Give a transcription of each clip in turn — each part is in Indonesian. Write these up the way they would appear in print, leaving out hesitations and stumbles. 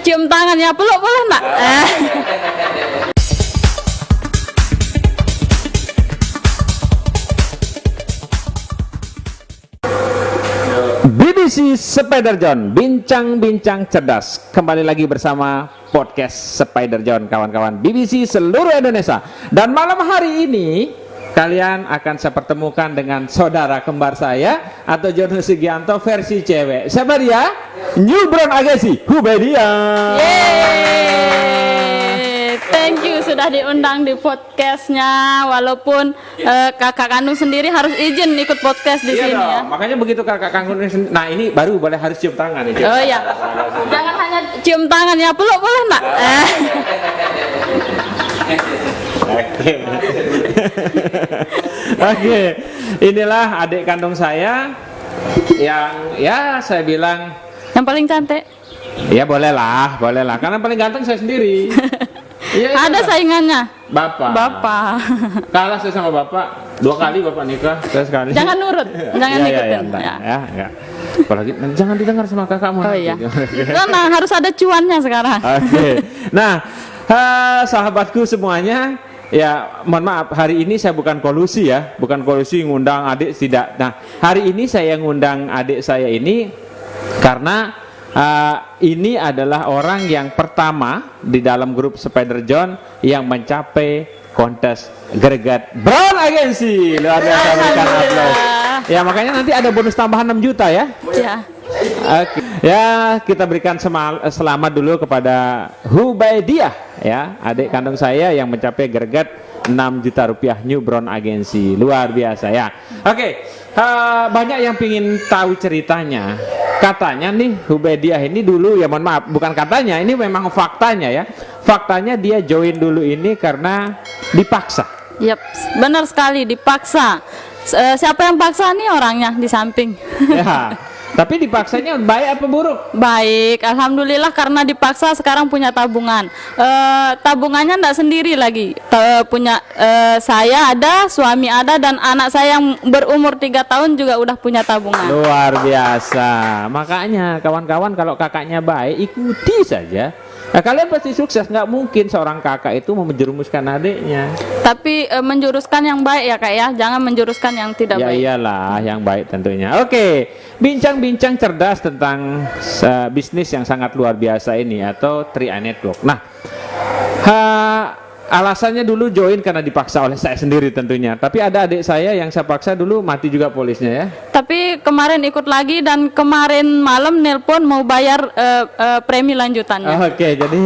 cium tangannya, peluk boleh enggak? BBC Spider John, bincang-bincang cerdas. Kembali lagi bersama podcast Spider John, kawan-kawan BBC seluruh Indonesia. Dan malam hari ini kalian akan saya pertemukan dengan saudara kembar saya atau Jono Sugianto versi cewek. Siapa dia? Newborn Agency, Hubedia. Thank you sudah diundang di podcastnya. Walaupun kakak kandung sendiri harus izin ikut podcast di sini ya. Makanya begitu kakak kandung. Nah ini baru boleh harus cium tangan ya. Oh iya. Jangan hanya cium tangannya, peluk boleh enggak? Oke, inilah adik kandung saya yang ya saya bilang Yang paling cantik. ya boleh lah, karena paling ganteng saya sendiri. Iya, Ada saingannya. Bapak. Kalah saya sama bapak 2 kali bapak nikah, saya sekali. Jangan nurut, jangan ikutin. Ya. Apalagi jangan didengar sama kakakmu. Oh iya. Nah, harus ada cuannya sekarang. Oke. Nah, sahabatku semuanya, ya mohon maaf hari ini saya bukan kolusi ya, ngundang adik tidak. Nah, hari ini saya ngundang adik saya ini karena ini adalah orang yang pertama di dalam grup Spider John yang mencapai kontes greget Brown Agency. Luar biasa, berikan aplaus. Ya makanya nanti ada bonus tambahan 6 juta ya. Ya. Oke. Ya kita berikan selamat dulu kepada Hubedia ya, adik kandung saya yang mencapai greget 6 juta rupiah New Brown Agency. Luar biasa ya. Oke. Banyak yang pingin tahu ceritanya. Katanya nih Hubedia ini dulu ya, mohon maaf, bukan katanya, ini memang faktanya ya. Faktanya dia join dulu ini karena dipaksa. Yap, benar sekali dipaksa. Siapa yang paksa nih? Orangnya di samping. Ya. Tapi dipaksanya baik apa buruk? Baik, alhamdulillah karena dipaksa sekarang punya tabungan. Tabungannya enggak sendiri lagi. Punya saya ada, suami ada, dan anak saya yang berumur 3 tahun juga udah punya tabungan. Luar biasa. Makanya kawan-kawan kalau kakaknya baik ikuti saja. Nah, kalian pasti sukses. Nggak mungkin seorang kakak itu mau menjerumuskan adiknya. Tapi menjuruskan yang baik ya kak ya, jangan menjuruskan yang tidak baik. Ya iyalah, yang baik tentunya. Oke, bincang-bincang cerdas tentang bisnis yang sangat luar biasa ini atau 3i Network. Nah, alasannya dulu join karena dipaksa oleh saya sendiri tentunya. Tapi ada adik saya yang saya paksa dulu mati juga polisnya ya. Tapi kemarin ikut lagi dan kemarin malam nelpon mau bayar premi lanjutannya. Oke, jadi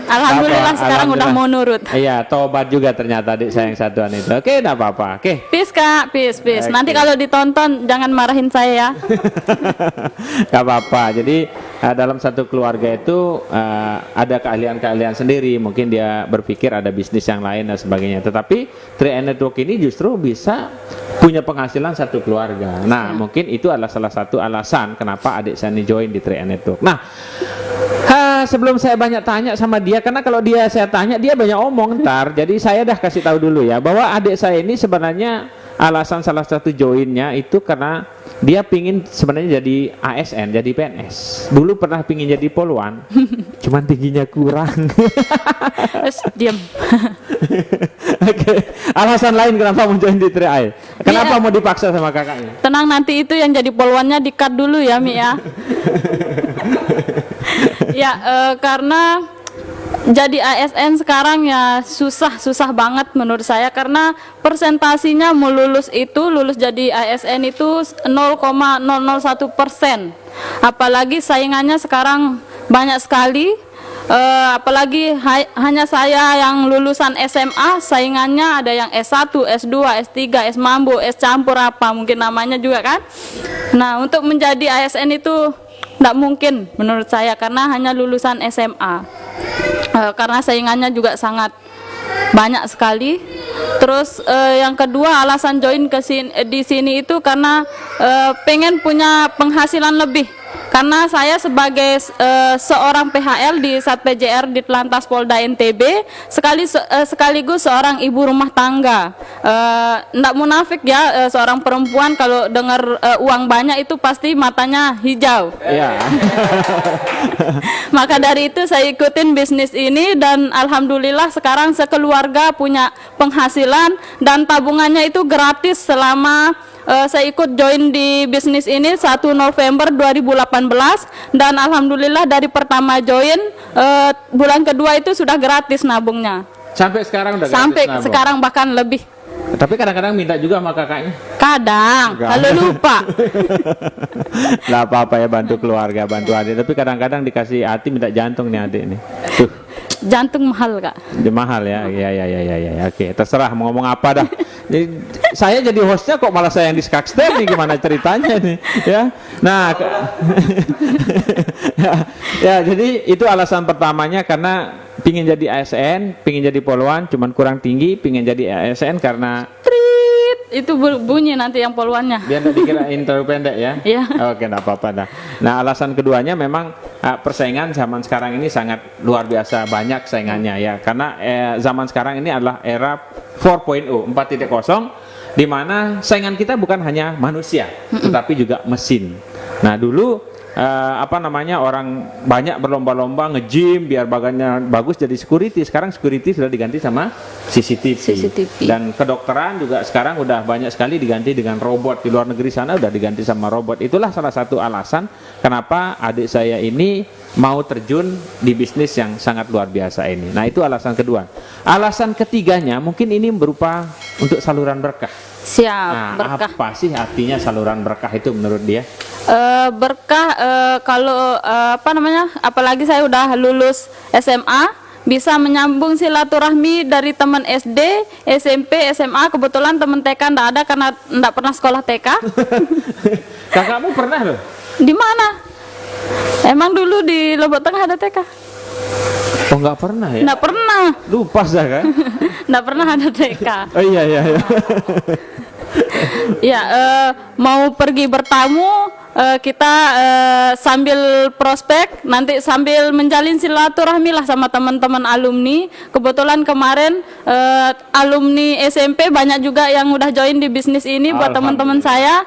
Alhamdulillah sekarang udah mau nurut. Iya, tobat juga ternyata adik saya yang satuan itu. Oke, enggak apa-apa. Oke. Peace kak, peace. Oke. Nanti kalau ditonton jangan marahin saya ya. Gak apa-apa. Jadi dalam satu keluarga itu ada keahlian-keahlian sendiri. Mungkin dia berpikir ada bisnis yang lain dan sebagainya. Tetapi 3i Network ini justru bisa punya penghasilan satu keluarga. Nah, mungkin itu adalah salah satu alasan kenapa adik saya ini join di 3i Network. Nah, sebelum saya banyak tanya sama dia, karena kalau saya tanya dia banyak omong ntar. Jadi saya dah kasih tahu dulu ya bahwa adik saya ini sebenarnya alasan salah satu joinnya itu karena dia pingin sebenarnya jadi ASN, jadi PNS. Dulu pernah pingin jadi polwan, cuman tingginya kurang. Terus diam. Oke. Alasan lain kenapa mau join di 3i? Kenapa mau dipaksa sama kakaknya? Tenang, nanti itu yang jadi polwannya di-cut dulu ya Mi ya. Ya karena jadi ASN sekarang ya susah banget menurut saya, karena persentasinya mau lulus jadi ASN itu 0,001%. Apalagi saingannya sekarang banyak sekali. Apalagi hanya saya yang lulusan SMA, saingannya ada yang S1, S2, S3, S Mambo, S campur apa mungkin namanya juga kan. Nah, untuk menjadi ASN itu tidak mungkin menurut saya karena hanya lulusan SMA. Karena saingannya juga sangat banyak sekali. Terus yang kedua alasan join di sini itu karena pengen punya penghasilan lebih. karena saya sebagai seorang PHL di Satpjr di Telantas Polda NTB sekaligus seorang ibu rumah tangga. Nggak munafik ya, seorang perempuan kalau dengar uang banyak itu pasti matanya hijau. Iya. Maka dari itu saya ikutin bisnis ini dan alhamdulillah sekarang sekeluarga punya penghasilan dan tabungannya itu gratis selama saya ikut join di bisnis ini 1 November 2018 dan alhamdulillah dari pertama join bulan kedua itu sudah gratis nabungnya. Sampai sekarang udah Sampai gratis nabung. sekarang bahkan lebih. Tapi kadang-kadang minta juga sama kakaknya. Kadang, kalau lupa. Lah apa-apa ya, bantu keluarga, bantu adik. Tapi kadang-kadang dikasih hati minta jantung nih adik nih. Tuh. Jantung mahal, Kak. Dia mahal ya. Ya. Oke, terserah mau ngomong apa dah. Jadi, saya jadi hostnya kok malah saya yang diskakster nih, gimana ceritanya nih ya. Nah, ya, jadi itu alasan pertamanya karena pingin jadi ASN, pingin jadi poluan, cuman kurang tinggi, pingin jadi ASN karena Itu bunyi nanti yang poluannya. biar tidak dikirain terlalu pendek ya. Iya. Oke, enggak apa-apa dah. Nah, alasan keduanya memang persaingan zaman sekarang ini sangat luar biasa banyak saingannya ya. Karena zaman sekarang ini adalah era 4.0, 4.0 di mana saingan kita bukan hanya manusia, tetapi juga mesin. Nah, dulu orang banyak berlomba-lomba nge-gym biar bagannya bagus jadi security. Sekarang security sudah diganti sama CCTV. Dan kedokteran juga sekarang udah banyak sekali diganti dengan robot. Di luar negeri sana udah diganti sama robot. Itulah salah satu alasan kenapa adik saya ini mau terjun di bisnis yang sangat luar biasa ini. Nah, itu alasan kedua. Alasan ketiganya mungkin ini berupa untuk saluran berkah. Siap, Nah, berkah. apa sih artinya saluran berkah itu menurut dia? Berkah kalau apalagi saya udah lulus SMA, bisa menyambung silaturahmi dari teman SD, SMP, SMA. Kebetulan teman TK ndak ada karena ndak pernah sekolah TK. Kakakmu pernah loh? Di mana? Emang dulu di Lombok Tengah ada TK? Oh, nggak pernah ya? Ndak pernah. Lupa saya kan? Ndak pernah ada TK. Oh iya. Ya, mau pergi bertamu, kita sambil prospek, nanti sambil menjalin silaturahmi lah sama teman-teman alumni. Kebetulan kemarin alumni SMP banyak juga yang udah join di bisnis ini buat teman-teman saya.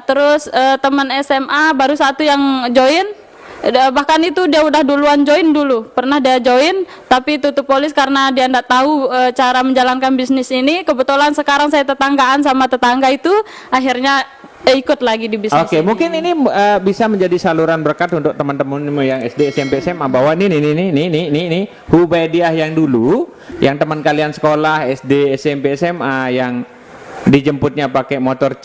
Terus teman SMA baru satu yang join. Bahkan itu dia udah duluan join dulu, pernah dia join tapi tutup polis karena dia nggak tahu cara menjalankan bisnis ini. Kebetulan sekarang saya tetanggaan sama tetangga itu, akhirnya ikut lagi di bisnis. Oke, mungkin ini bisa menjadi saluran berkat untuk teman-temanmu yang SD, SMP, SMA bahwa ini Hubaidiah yang dulu, yang teman kalian sekolah SD, SMP, SMA yang dijemputnya pakai motor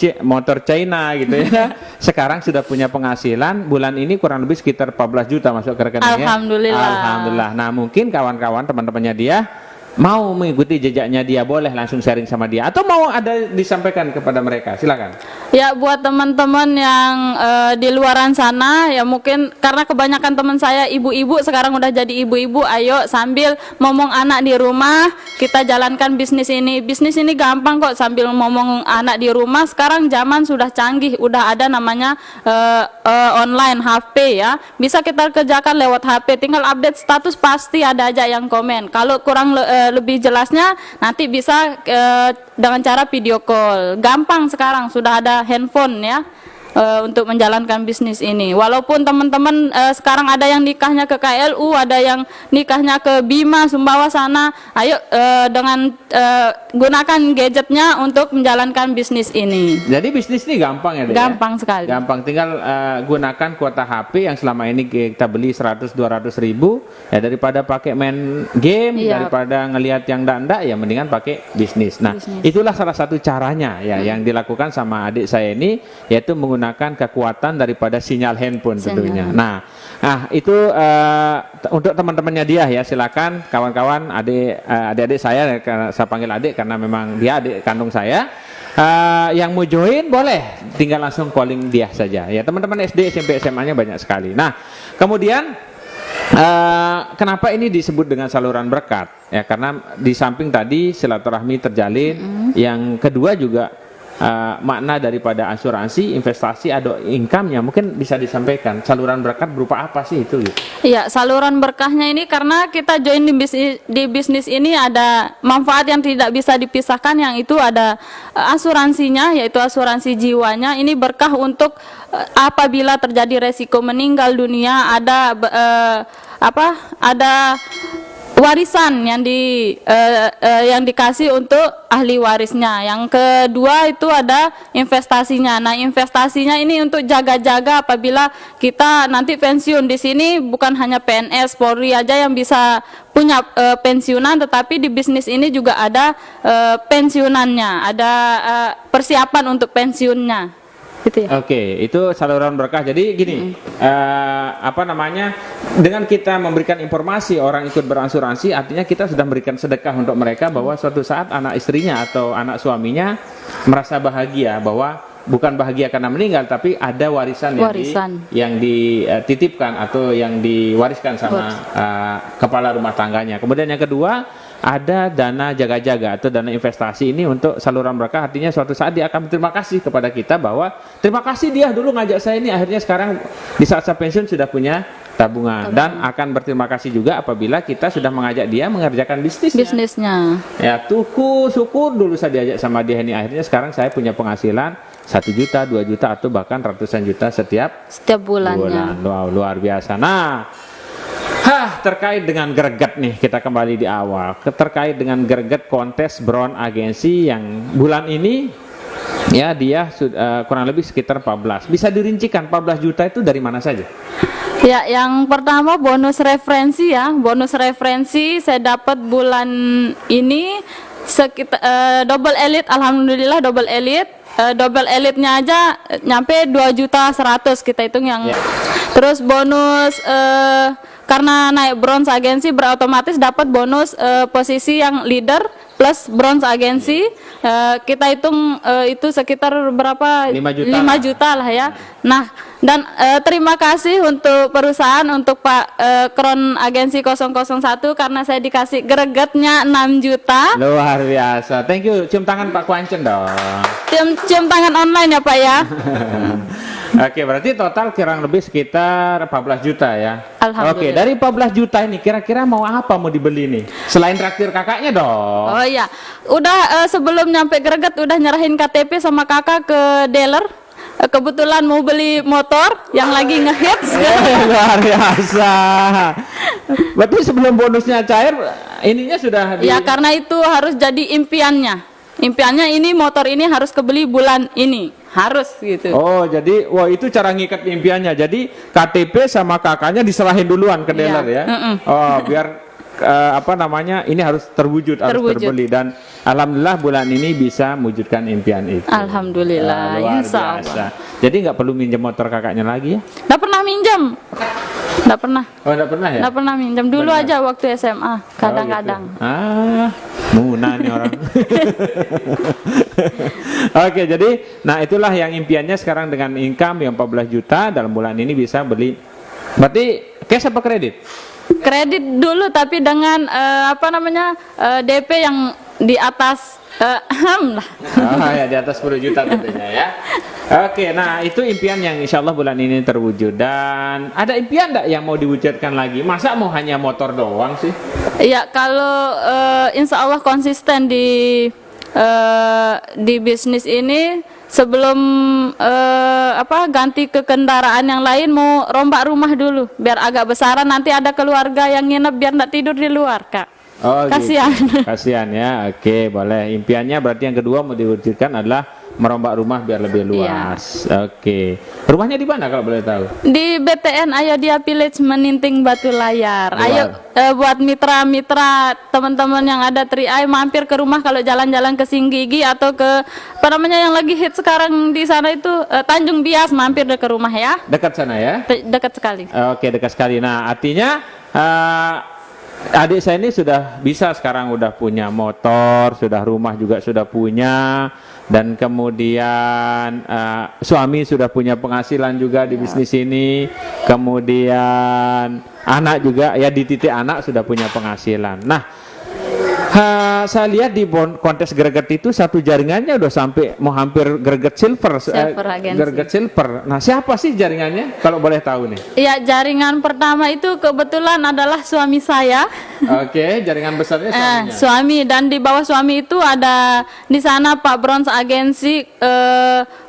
China gitu ya. Sekarang sudah punya penghasilan, bulan ini kurang lebih sekitar 14 juta masuk ke rekeningnya. Alhamdulillah. Nah, mungkin kawan-kawan teman-temannya dia mau mengikuti jejaknya dia, boleh langsung sharing sama dia atau mau ada disampaikan kepada mereka, silakan. Ya, buat teman-teman yang di luaran sana ya, mungkin karena kebanyakan teman saya ibu-ibu, sekarang udah jadi ibu-ibu, ayo sambil ngomong anak di rumah kita jalankan bisnis ini. Bisnis ini gampang kok, sambil ngomong anak di rumah. Sekarang zaman sudah canggih, udah ada namanya online HP ya, bisa kita kerjakan lewat HP, tinggal update status pasti ada aja yang komen. Kalau kurang lebih jelasnya nanti bisa dengan cara video call. Gampang sekarang, sudah ada handphone ya untuk menjalankan bisnis ini. Walaupun teman-teman sekarang ada yang nikahnya ke KLU, ada yang nikahnya ke Bima, Sumbawa sana. Ayo dengan gunakan gadgetnya untuk menjalankan bisnis ini. Jadi bisnis ini gampang ya, Dek, gampang ya? sekali. Gampang, tinggal gunakan kuota HP yang selama ini kita beli 100-200 ribu ya, daripada pakai main game, daripada ngelihat yang ndak ya mendingan pakai bisnis. Nah, itulah salah satu caranya ya yang dilakukan sama adik saya ini, yaitu menggunakan kekuatan daripada sinyal handphone tentunya. Nah, itu untuk teman-temannya dia ya, silakan kawan-kawan, adik-adik saya panggil adik karena memang dia adik kandung saya. Yang mau join boleh tinggal langsung calling dia saja ya. Teman-teman SD, SMP, SMA-nya banyak sekali. Nah, kemudian kenapa ini disebut dengan saluran berkat ya, karena di samping tadi silaturahmi terjalin, yang kedua juga makna daripada asuransi, investasi, ada income-nya. Mungkin bisa disampaikan saluran berkah berupa apa sih itu? Gitu? Iya, saluran berkahnya ini karena kita join di bisnis ini ada manfaat yang tidak bisa dipisahkan, yang itu ada asuransinya, yaitu asuransi jiwanya. Ini berkah untuk apabila terjadi resiko meninggal dunia, ada ada warisan yang dikasih untuk ahli warisnya. Yang kedua itu ada investasinya. Nah, investasinya ini untuk jaga-jaga apabila kita nanti pensiun. Di sini bukan hanya PNS, Polri aja yang bisa punya pensiunan, tetapi di bisnis ini juga ada pensiunannya, ada persiapan untuk pensiunnya. Gitu ya. Oke, itu saluran berkah. Jadi gini, dengan kita memberikan informasi orang ikut berasuransi, artinya kita sudah memberikan sedekah untuk mereka bahwa suatu saat anak istrinya atau anak suaminya merasa bahagia, bahwa bukan bahagia karena meninggal, tapi ada warisan yang dititipkan atau yang diwariskan sama kepala rumah tangganya. Kemudian yang kedua, ada dana jaga-jaga atau dana investasi. Ini untuk saluran berkah, artinya suatu saat dia akan berterima kasih kepada kita bahwa terima kasih dia dulu ngajak saya ini, akhirnya sekarang di saat saya pensiun sudah punya tabungan. Dan akan berterima kasih juga apabila kita sudah mengajak dia mengerjakan bisnisnya. Ya, syukur dulu saya diajak sama dia ini, akhirnya sekarang saya punya penghasilan 1 juta, 2 juta, atau bahkan ratusan juta setiap bulannya. Wow, luar biasa. Nah, terkait dengan greget nih, kita kembali di awal. Terkait dengan greget kontes Brown Agency yang bulan ini, ya dia kurang lebih sekitar 14. Bisa dirincikan 14 juta itu dari mana saja? Ya, yang pertama bonus referensi ya. Bonus referensi saya dapat bulan ini sekitar double elite, alhamdulillah double elite. Double elite-nya aja nyampe 2.100.000 kita hitung yang. Yeah. Terus bonus karena naik bronze agensi berotomatis dapat bonus posisi yang leader plus bronze agensi. Kita hitung itu sekitar berapa? 5 juta lah ya. Nah, dan terima kasih untuk perusahaan, untuk Pak Kron Agensi 001 karena saya dikasih gregetnya 6 juta. Luar biasa. Thank you. Cium tangan Pak Kuancen dong. Cium tangan online ya Pak ya. Oke, berarti total kurang lebih sekitar 14 juta ya. Alhamdulillah. Oke, dari 14 juta ini kira-kira mau apa mau dibeli nih? Selain traktir kakaknya dong. Oh iya, udah sebelum nyampe greget udah nyerahin KTP sama kakak ke dealer. Kebetulan mau beli motor yang lagi ngehits. Luar biasa. Berarti sebelum bonusnya cair, ininya sudah Ya, karena itu harus jadi impiannya. Impiannya ini motor ini harus kebeli bulan ini. Harus gitu. Oh, jadi wah itu cara ngikat impiannya. Jadi KTP sama kakaknya diserahin duluan ke dealer ya. Oh, biar ini harus terwujud, harus terbeli, dan alhamdulillah bulan ini bisa mewujudkan impian itu. Alhamdulillah, luar insya biasa. Allah. Jadi nggak perlu minjem motor kakaknya lagi ya? Nggak pernah minjem. Nggak pernah. Oh, nggak pernah ya? Nggak pernah minjem. Dulu aja waktu SMA, kadang-kadang. Muna nih orang. Oke, jadi nah itulah yang impiannya sekarang dengan income yang 14 juta dalam bulan ini bisa beli. Berarti cash apa kredit? Kredit dulu, tapi dengan DP yang di atas ya di atas 10 juta tentunya ya. Oke, nah itu impian yang insya Allah bulan ini terwujud. Dan ada impian enggak yang mau diwujudkan lagi? Masa mau hanya motor doang sih? Iya, kalau insya Allah konsisten di bisnis ini, sebelum ganti ke kendaraan yang lain mau rombak rumah dulu biar agak besaran, nanti ada keluarga yang nginep biar enggak tidur di luar, Kak. Oh, kasihan. Gitu. Kasihan ya. Oke, boleh. Impiannya berarti yang kedua mau diwujudkan adalah merombak rumah biar lebih luas. Iya. Oke. Rumahnya di mana kalau boleh tahu? Di BTN Ayodhya Village, Meninting Batu Layar. Ayo buat mitra-mitra teman-teman yang ada Tri-Eye mampir ke rumah kalau jalan-jalan ke Singgigi atau ke yang lagi hit sekarang di sana itu Tanjung Bias, mampir ke rumah ya. Dekat sana ya? Dekat sekali. Oke, dekat sekali. Nah, artinya adik saya ini sudah bisa sekarang, udah punya motor, sudah rumah juga sudah punya, dan kemudian suami sudah punya penghasilan juga di bisnis ini, kemudian anak juga ya di titik anak sudah punya penghasilan. Nah, Saya lihat di kontes greget itu satu jaringannya udah sampai mau hampir greget silver, Agency. greget silver. Nah, siapa sih jaringannya kalau boleh tahu nih? Ya, jaringan pertama itu kebetulan adalah suami saya. Oke, jaringan besarnya suaminya. Suami, dan di bawah suami itu ada di sana Pak Bronze Agency,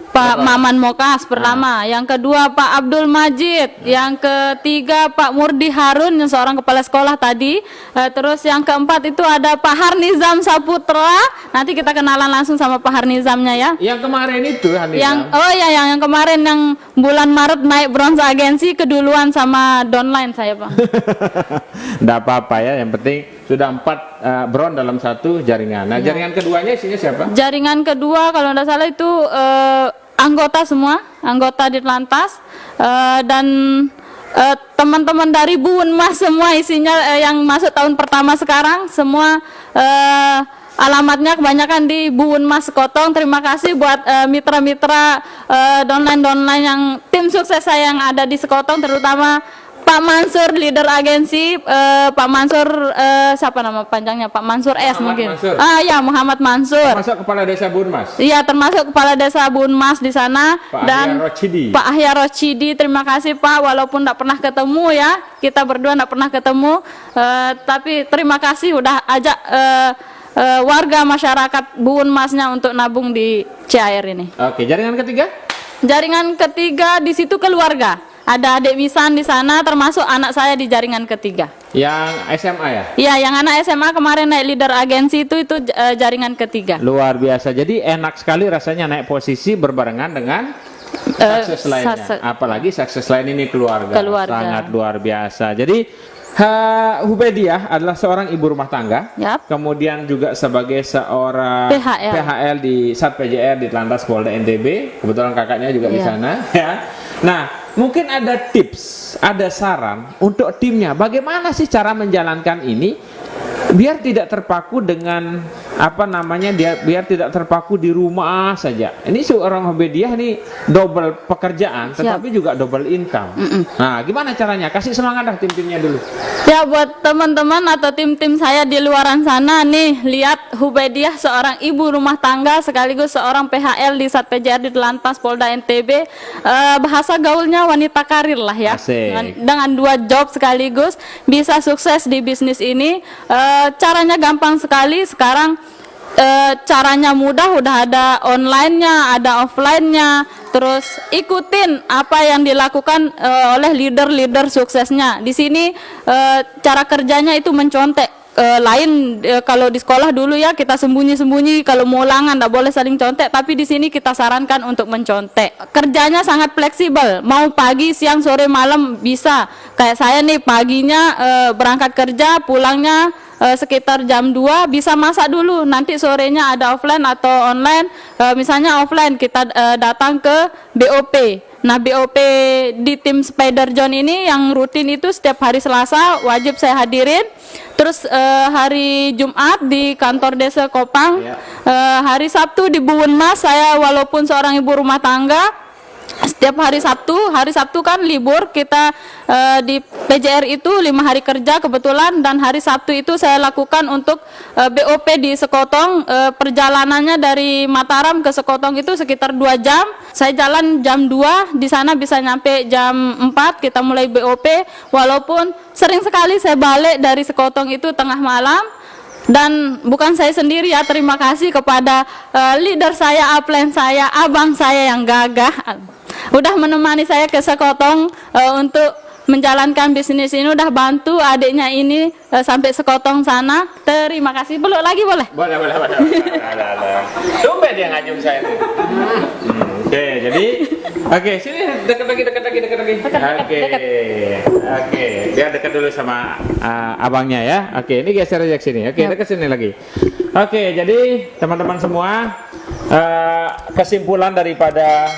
Pak Maman Mokas pertama, yang kedua Pak Abdul Majid, yang ketiga Pak Murdi Harun yang seorang kepala sekolah tadi, terus yang keempat itu ada Pak Harnizam Saputra. Nanti kita kenalan langsung sama Pak Harnizamnya ya. Yang kemarin itu Hanizam. Yang kemarin yang bulan Maret naik Bronze Agency keduluan sama downline saya, Pak. Nggak apa-apa ya, yang penting sudah 4 bron dalam satu jaringan. Nah, jaringan keduanya isinya siapa? Jaringan kedua kalau tidak salah itu anggota semua, anggota Ditlantas, dan teman-teman dari Bu Unmas semua isinya, yang masuk tahun pertama sekarang semua, alamatnya kebanyakan di Bu Unmas Sekotong. Terima kasih buat mitra-mitra downline yang tim sukses saya yang ada di Sekotong, terutama Pak Mansur, leader agensi, Pak Mansur, siapa nama panjangnya? Pak Mansur S mungkin. Mansur. Ya, Muhammad Mansur. Termasuk kepala desa Bunmas. Iya, termasuk kepala desa Bunmas di sana. Pak Dan Ahya Rochidi. Pak Ahya Rochidi, terima kasih Pak, walaupun tidak pernah ketemu ya, kita berdua tidak pernah ketemu, tapi terima kasih udah ajak warga masyarakat Bu Unmasnya untuk nabung di CAR ini. Oke, jaringan ketiga? Jaringan ketiga di situ keluarga. Ada adik Wisan di sana, termasuk anak saya di jaringan ketiga. Yang SMA ya? Iya, yang anak SMA kemarin naik leader agensi itu jaringan ketiga. Luar biasa. Jadi enak sekali rasanya naik posisi berbarengan dengan sukses lainnya. Apalagi sukses lain ini keluarga. Sangat luar biasa. Jadi Hubediah adalah seorang ibu rumah tangga. Yap. Kemudian juga sebagai seorang PHL di Sat PJR di Lantas Polda NTB. Kebetulan kakaknya juga di sana. Ya. Nah, mungkin ada tips, ada saran untuk timnya. Bagaimana sih cara menjalankan ini biar tidak terpaku dengan biar tidak terpaku di rumah saja. Ini seorang Hubediah nih double pekerjaan, tetapi juga double income. Nah, gimana caranya? Kasih semangat dah tim-timnya dulu. Ya, buat teman-teman atau tim-tim saya di luaran sana nih, lihat Hubediah seorang ibu rumah tangga sekaligus seorang PHL di Sat PJR di Lantas Polda NTB. Bahasa gaulnya wanita karir lah ya. Dengan 2 job sekaligus bisa sukses di bisnis ini. Caranya gampang sekali sekarang. Caranya mudah, udah ada online-nya, ada offline-nya. Terus ikutin apa yang dilakukan oleh leader-leader suksesnya. Di sini cara kerjanya itu mencontek. Kalau di sekolah dulu ya kita sembunyi-sembunyi, kalau mau ulangan tidak boleh saling contek, tapi di sini kita sarankan untuk mencontek. Kerjanya sangat fleksibel, mau pagi, siang, sore, malam bisa. Kayak saya nih paginya berangkat kerja, pulangnya sekitar jam 2, bisa masak dulu, nanti sorenya ada offline atau online. Misalnya offline kita datang ke BOP. Nah, BOP di tim Spider John ini yang rutin itu setiap hari Selasa wajib saya hadirin. Terus hari Jumat di kantor desa Kopang. Hari Sabtu di Bu Unmas, saya walaupun seorang ibu rumah tangga, setiap hari Sabtu kan libur, kita di PJR itu 5 hari kerja kebetulan, dan hari Sabtu itu saya lakukan untuk BOP di Sekotong. Perjalanannya dari Mataram ke Sekotong itu sekitar 2 jam. Saya jalan jam 2, di sana bisa nyampe jam 4, kita mulai BOP. Walaupun sering sekali saya balik dari Sekotong itu tengah malam. Dan bukan saya sendiri ya, terima kasih kepada leader saya, upline saya, abang saya yang gagah, udah menemani saya ke Sekotong untuk menjalankan bisnis ini, udah bantu adiknya ini sampai Sekotong sana. Terima kasih. Peluk lagi boleh? Boleh. Tumben dia ngajung saya tuh. Oke, jadi sini dekat lagi. Oke, biar dekat dulu sama abangnya ya. Oke, ini geser aja ke sini. Oke, dekat sini lagi. Oke, jadi teman-teman semua, kesimpulan daripada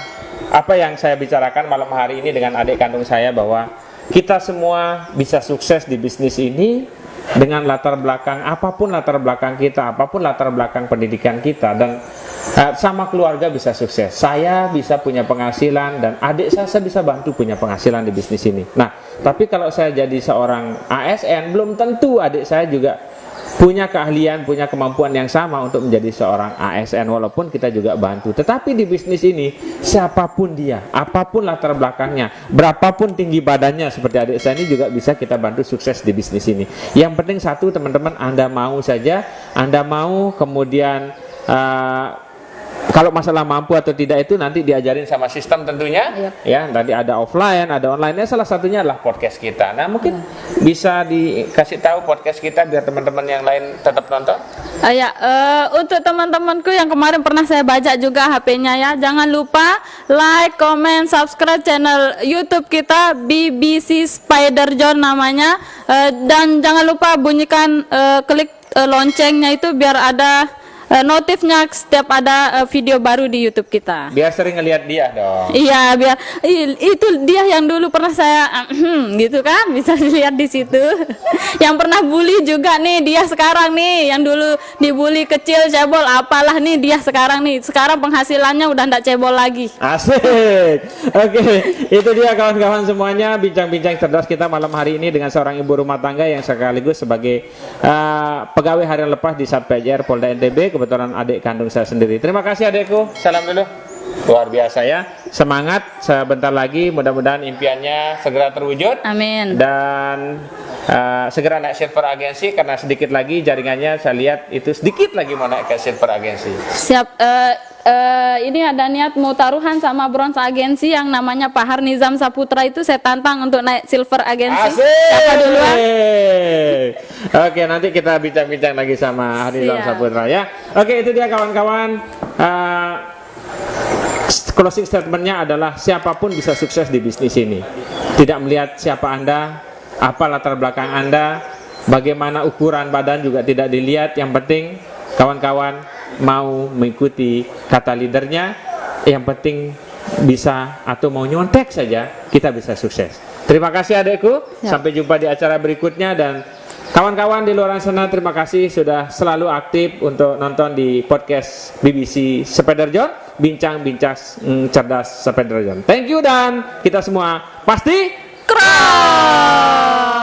apa yang saya bicarakan malam hari ini dengan adik kandung saya, bahwa kita semua bisa sukses di bisnis ini dengan latar belakang apapun, latar belakang kita, apapun latar belakang pendidikan kita, dan sama keluarga bisa sukses. Saya bisa punya penghasilan dan adik saya bisa bantu punya penghasilan di bisnis ini. Nah, tapi kalau saya jadi seorang ASN, belum tentu adik saya juga punya keahlian, punya kemampuan yang sama untuk menjadi seorang ASN, walaupun kita juga bantu. Tetapi di bisnis ini, siapapun dia, apapun latar belakangnya, berapapun tinggi badannya, seperti adik saya ini juga bisa kita bantu sukses di bisnis ini. Yang penting satu, teman-teman, Anda mau saja, Anda mau, kemudian kalau masalah mampu atau tidak itu nanti diajarin sama sistem tentunya. Ya, tadi ada offline, ada online. Salah satunya adalah podcast kita. Nah, mungkin bisa dikasih tahu podcast kita biar teman-teman yang lain tetap nonton. Untuk teman-temanku yang kemarin pernah saya bajak juga HP-nya ya, jangan lupa like, comment, subscribe channel YouTube kita BBC Spider John namanya, dan jangan lupa bunyikan klik loncengnya itu biar ada notifnya setiap ada video baru di YouTube kita. Biar sering ngelihat dia dong. Iya, biar itu dia yang dulu pernah saya gitu kan, bisa dilihat di situ. Yang pernah bully juga nih dia sekarang nih, yang dulu dibully kecil cebol apalah nih dia sekarang nih. Sekarang penghasilannya udah ndak cebol lagi. Asik. Oke, itu dia kawan-kawan semuanya bincang-bincang cerdas kita malam hari ini dengan seorang ibu rumah tangga yang sekaligus sebagai pegawai harian lepas di Satpejr Polda NTB. Kebetulan adik kandung saya sendiri. Terima kasih adikku. Salam dulu. Luar biasa ya. Semangat. Sebentar lagi mudah-mudahan impiannya segera terwujud. Amin. Dan segera naik silver agensi, karena sedikit lagi jaringannya saya lihat itu sedikit lagi mau naik ke silver agensi. Siap. Ini ada niat mau taruhan sama bronze agensi yang namanya Pak Harnizam Saputra, itu saya tantang untuk naik silver agensi. Siapa duluan? Oke, nanti kita bincang-bincang lagi sama Harnizam Saputra ya. Oke, itu dia kawan-kawan. Closing statementnya adalah siapapun bisa sukses di bisnis ini. Tidak melihat siapa Anda, apa latar belakang Anda, bagaimana ukuran badan juga tidak dilihat. Yang penting kawan-kawan mau mengikuti kata leadernya, yang penting bisa atau mau nyontek saja kita bisa sukses. Terima kasih adekku, sampai jumpa di acara berikutnya. Dan kawan-kawan di luar sana, terima kasih sudah selalu aktif untuk nonton di podcast BBC Spider John, bincang-bincang cerdas Spider John. Thank you, dan kita semua pasti keren.